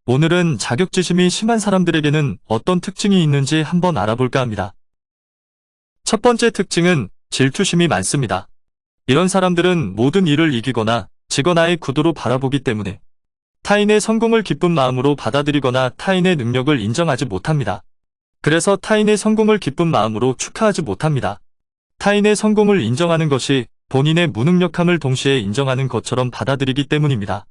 오늘은 자격지심이 심한 사람들에게는 어떤 특징이 있는지 한번 알아볼까 합니다. 첫 번째 특징은 질투심이 많습니다. 이런 사람들은 모든 일을 이기거나 지거나의 구도로 바라보기 때문에 타인의 성공을 기쁜 마음으로 받아들이거나 타인의 능력을 인정하지 못합니다. 그래서 타인의 성공을 기쁜 마음으로 축하하지 못합니다. 타인의 성공을 인정하는 것이 본인의 무능력함을 동시에 인정하는 것처럼 받아들이기 때문입니다.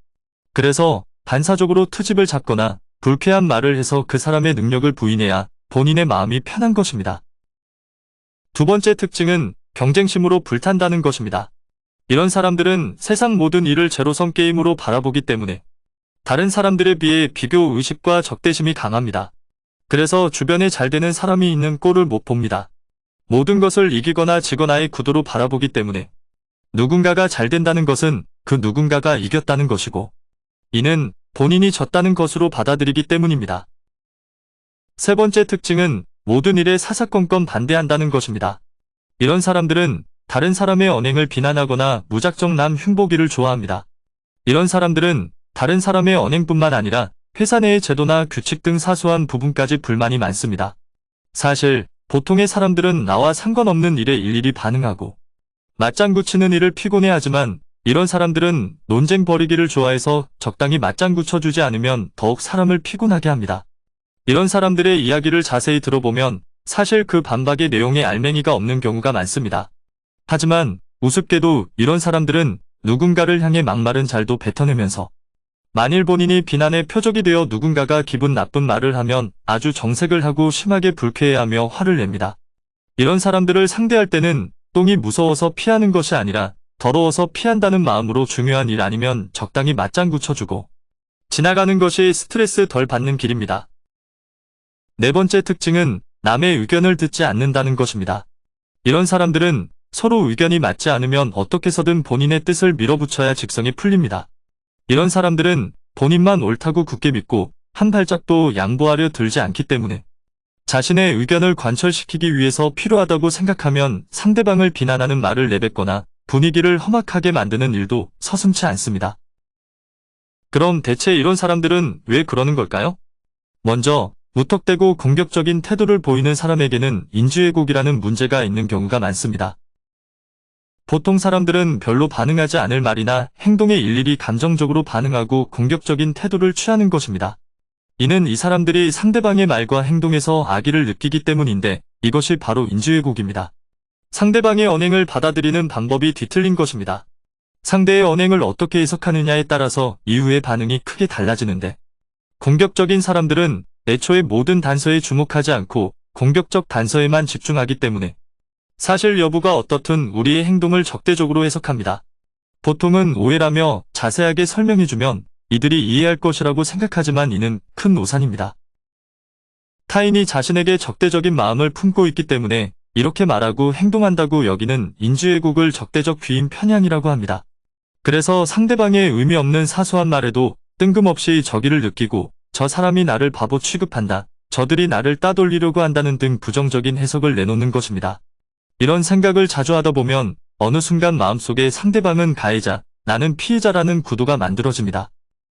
그래서 반사적으로 트집을 잡거나 불쾌한 말을 해서 그 사람의 능력을 부인해야 본인의 마음이 편한 것입니다. 두 번째 특징은 경쟁심으로 불탄다는 것입니다. 이런 사람들은 세상 모든 일을 제로섬 게임으로 바라보기 때문에 다른 사람들에 비해 비교 의식과 적대심이 강합니다. 그래서 주변에 잘 되는 사람이 있는 꼴을 못 봅니다. 모든 것을 이기거나 지거나의 구도로 바라보기 때문에 누군가가 잘 된다는 것은 그 누군가가 이겼다는 것이고 이는 본인이 졌다는 것으로 받아들이기 때문입니다. 세 번째 특징은 모든 일에 사사건건 반대한다는 것입니다. 이런 사람들은 다른 사람의 언행을 비난하거나 무작정 남 흉보기를 좋아합니다. 이런 사람들은 다른 사람의 언행뿐만 아니라 회사 내의 제도나 규칙 등 사소한 부분까지 불만이 많습니다. 사실 보통의 사람들은 나와 상관없는 일에 일일이 반응하고 맞장구 치는 일을 피곤해하지만 이런 사람들은 논쟁 벌이기를 좋아해서 적당히 맞장구 쳐주지 않으면 더욱 사람을 피곤하게 합니다. 이런 사람들의 이야기를 자세히 들어보면 사실 그 반박의 내용에 알맹이가 없는 경우가 많습니다. 하지만 우습게도 이런 사람들은 누군가를 향해 막말은 잘도 뱉어내면서 만일 본인이 비난의 표적이 되어 누군가가 기분 나쁜 말을 하면 아주 정색을 하고 심하게 불쾌해하며 화를 냅니다. 이런 사람들을 상대할 때는 똥이 무서워서 피하는 것이 아니라 더러워서 피한다는 마음으로 중요한 일 아니면 적당히 맞장구 쳐주고 지나가는 것이 스트레스 덜 받는 길입니다. 네 번째 특징은 남의 의견을 듣지 않는다는 것입니다. 이런 사람들은 서로 의견이 맞지 않으면 어떻게 해서든 본인의 뜻을 밀어붙여야 직성이 풀립니다. 이런 사람들은 본인만 옳다고 굳게 믿고 한 발짝도 양보하려 들지 않기 때문에 자신의 의견을 관철시키기 위해서 필요하다고 생각하면 상대방을 비난하는 말을 내뱉거나 분위기를 험악하게 만드는 일도 서슴지 않습니다. 그럼 대체 이런 사람들은 왜 그러는 걸까요? 먼저 무턱대고 공격적인 태도를 보이는 사람에게는 인지왜곡이라는 문제가 있는 경우가 많습니다. 보통 사람들은 별로 반응하지 않을 말이나 행동에 일일이 감정적으로 반응하고 공격적인 태도를 취하는 것입니다. 이는 이 사람들이 상대방의 말과 행동에서 악의를 느끼기 때문인데 이것이 바로 인지왜곡입니다. 상대방의 언행을 받아들이는 방법이 뒤틀린 것입니다. 상대의 언행을 어떻게 해석하느냐에 따라서 이후의 반응이 크게 달라지는데 공격적인 사람들은 애초에 모든 단서에 주목하지 않고 공격적 단서에만 집중하기 때문에 사실 여부가 어떻든 우리의 행동을 적대적으로 해석합니다. 보통은 오해라며 자세하게 설명해주면 이들이 이해할 것이라고 생각하지만 이는 큰 오산입니다. 타인이 자신에게 적대적인 마음을 품고 있기 때문에 이렇게 말하고 행동한다고 여기는 인지왜곡을 적대적 귀임 편향이라고 합니다. 그래서 상대방의 의미 없는 사소한 말에도 뜬금없이 적의를 느끼고 저 사람이 나를 바보 취급한다, 저들이 나를 따돌리려고 한다는 등 부정적인 해석을 내놓는 것입니다. 이런 생각을 자주 하다 보면 어느 순간 마음속에 상대방은 가해자, 나는 피해자라는 구도가 만들어집니다.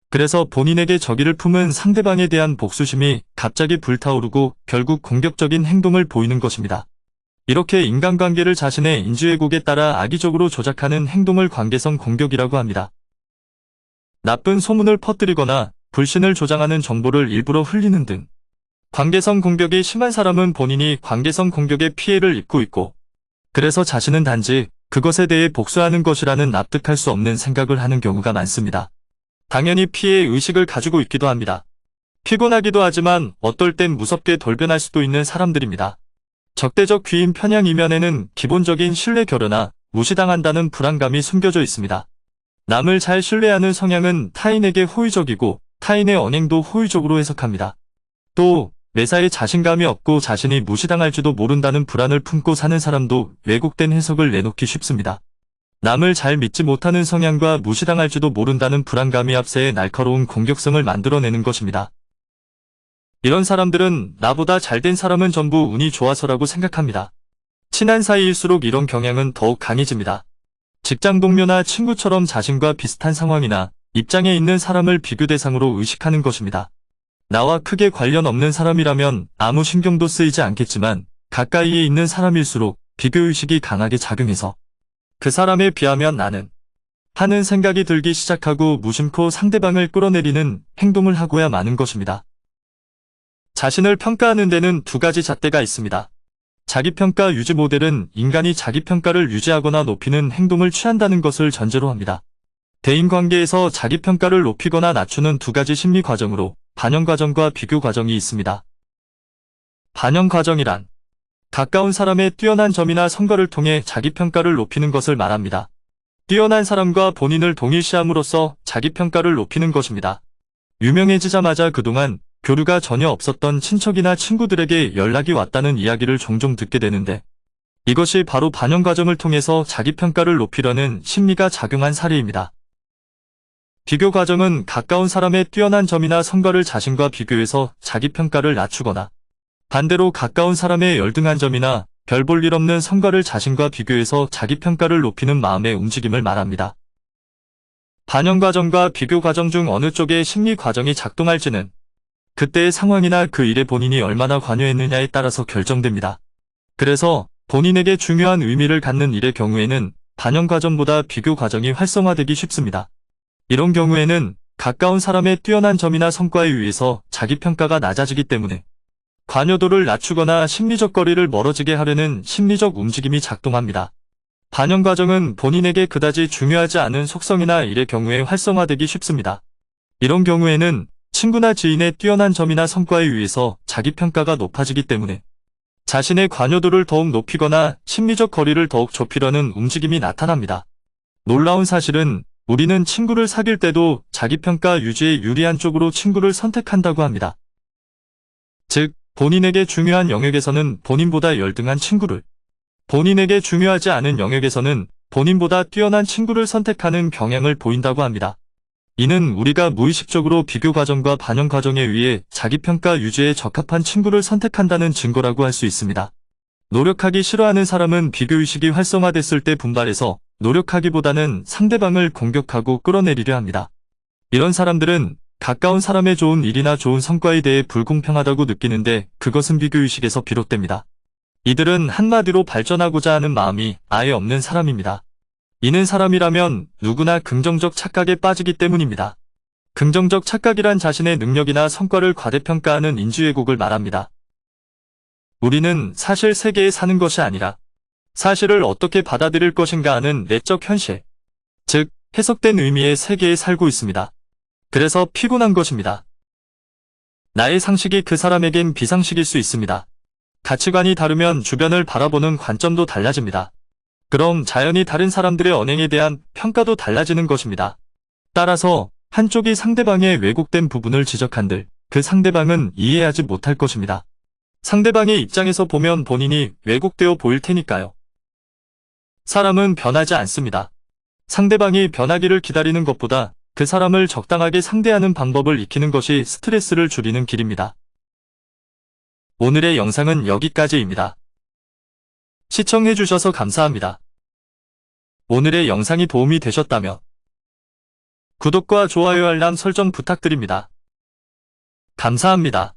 그래서 본인에게 적의를 품은 상대방에 대한 복수심이 갑자기 불타오르고 결국 공격적인 행동을 보이는 것입니다. 이렇게 인간관계를 자신의 인지왜곡에 따라 악의적으로 조작하는 행동을 관계성 공격이라고 합니다. 나쁜 소문을 퍼뜨리거나 불신을 조장하는 정보를 일부러 흘리는 등 관계성 공격이 심한 사람은 본인이 관계성 공격의 피해를 입고 있고 그래서 자신은 단지 그것에 대해 복수하는 것이라는 납득할 수 없는 생각을 하는 경우가 많습니다. 당연히 피해 의식을 가지고 있기도 합니다. 피곤하기도 하지만 어떨 땐 무섭게 돌변할 수도 있는 사람들입니다. 적대적 귀임 편향 이면에는 기본적인 신뢰 결여나 무시당한다는 불안감이 숨겨져 있습니다. 남을 잘 신뢰하는 성향은 타인에게 호의적이고 타인의 언행도 호의적으로 해석합니다. 또 매사에 자신감이 없고 자신이 무시당할지도 모른다는 불안을 품고 사는 사람도 왜곡된 해석을 내놓기 쉽습니다. 남을 잘 믿지 못하는 성향과 무시당할지도 모른다는 불안감이 합세해 날카로운 공격성을 만들어내는 것입니다. 이런 사람들은 나보다 잘된 사람은 전부 운이 좋아서라고 생각합니다. 친한 사이일수록 이런 경향은 더욱 강해집니다. 직장 동료나 친구처럼 자신과 비슷한 상황이나 입장에 있는 사람을 비교 대상으로 의식하는 것입니다. 나와 크게 관련 없는 사람이라면 아무 신경도 쓰이지 않겠지만 가까이에 있는 사람일수록 비교의식이 강하게 작용해서 그 사람에 비하면 나는 하는 생각이 들기 시작하고 무심코 상대방을 끌어내리는 행동을 하고야 마는 것입니다. 자신을 평가하는 데는 두 가지 잣대가 있습니다. 자기평가 유지 모델은 인간이 자기평가를 유지하거나 높이는 행동을 취한다는 것을 전제로 합니다. 대인관계에서 자기평가를 높이거나 낮추는 두 가지 심리 과정으로 반영 과정과 비교 과정이 있습니다. 반영 과정이란 가까운 사람의 뛰어난 점이나 성과를 통해 자기평가를 높이는 것을 말합니다. 뛰어난 사람과 본인을 동일시함으로써 자기평가를 높이는 것입니다. 유명해지자마자 그동안 교류가 전혀 없었던 친척이나 친구들에게 연락이 왔다는 이야기를 종종 듣게 되는데 이것이 바로 반영 과정을 통해서 자기평가를 높이려는 심리가 작용한 사례입니다. 비교 과정은 가까운 사람의 뛰어난 점이나 성과를 자신과 비교해서 자기평가를 낮추거나 반대로 가까운 사람의 열등한 점이나 별 볼 일 없는 성과를 자신과 비교해서 자기평가를 높이는 마음의 움직임을 말합니다. 반영 과정과 비교 과정 중 어느 쪽의 심리 과정이 작동할지는 그때의 상황이나 그 일에 본인이 얼마나 관여했느냐에 따라서 결정됩니다. 그래서 본인에게 중요한 의미를 갖는 일의 경우에는 반영 과정보다 비교 과정이 활성화되기 쉽습니다. 이런 경우에는 가까운 사람의 뛰어난 점이나 성과에 의해서 자기평가가 낮아지기 때문에 관여도를 낮추거나 심리적 거리를 멀어지게 하려는 심리적 움직임이 작동합니다. 반영 과정은 본인에게 그다지 중요하지 않은 속성이나 일의 경우에 활성화되기 쉽습니다. 이런 경우에는 친구나 지인의 뛰어난 점이나 성과에 의해서 자기평가가 높아지기 때문에 자신의 관여도를 더욱 높이거나 심리적 거리를 더욱 좁히려는 움직임이 나타납니다. 놀라운 사실은 우리는 친구를 사귈 때도 자기평가 유지에 유리한 쪽으로 친구를 선택한다고 합니다. 즉, 본인에게 중요한 영역에서는 본인보다 열등한 친구를, 본인에게 중요하지 않은 영역에서는 본인보다 뛰어난 친구를 선택하는 경향을 보인다고 합니다. 이는 우리가 무의식적으로 비교 과정과 반영 과정에 의해 자기평가 유지에 적합한 친구를 선택한다는 증거라고 할 수 있습니다. 노력하기 싫어하는 사람은 비교의식이 활성화됐을 때 분발해서 노력하기보다는 상대방을 공격하고 끌어내리려 합니다. 이런 사람들은 가까운 사람의 좋은 일이나 좋은 성과에 대해 불공평하다고 느끼는데 그것은 비교의식에서 비롯됩니다. 이들은 한마디로 발전하고자 하는 마음이 아예 없는 사람입니다. 이는 사람이라면 누구나 긍정적 착각에 빠지기 때문입니다. 긍정적 착각이란 자신의 능력이나 성과를 과대평가하는 인지왜곡을 말합니다. 우리는 사실 세계에 사는 것이 아니라 사실을 어떻게 받아들일 것인가 하는 내적 현실, 즉 해석된 의미의 세계에 살고 있습니다. 그래서 피곤한 것입니다. 나의 상식이 그 사람에겐 비상식일 수 있습니다. 가치관이 다르면 주변을 바라보는 관점도 달라집니다. 그럼 자연히 다른 사람들의 언행에 대한 평가도 달라지는 것입니다. 따라서 한쪽이 상대방의 왜곡된 부분을 지적한들 그 상대방은 이해하지 못할 것입니다. 상대방의 입장에서 보면 본인이 왜곡되어 보일 테니까요. 사람은 변하지 않습니다. 상대방이 변하기를 기다리는 것보다 그 사람을 적당하게 상대하는 방법을 익히는 것이 스트레스를 줄이는 길입니다. 오늘의 영상은 여기까지입니다. 시청해주셔서 감사합니다. 오늘의 영상이 도움이 되셨다면 구독과 좋아요 알람 설정 부탁드립니다. 감사합니다.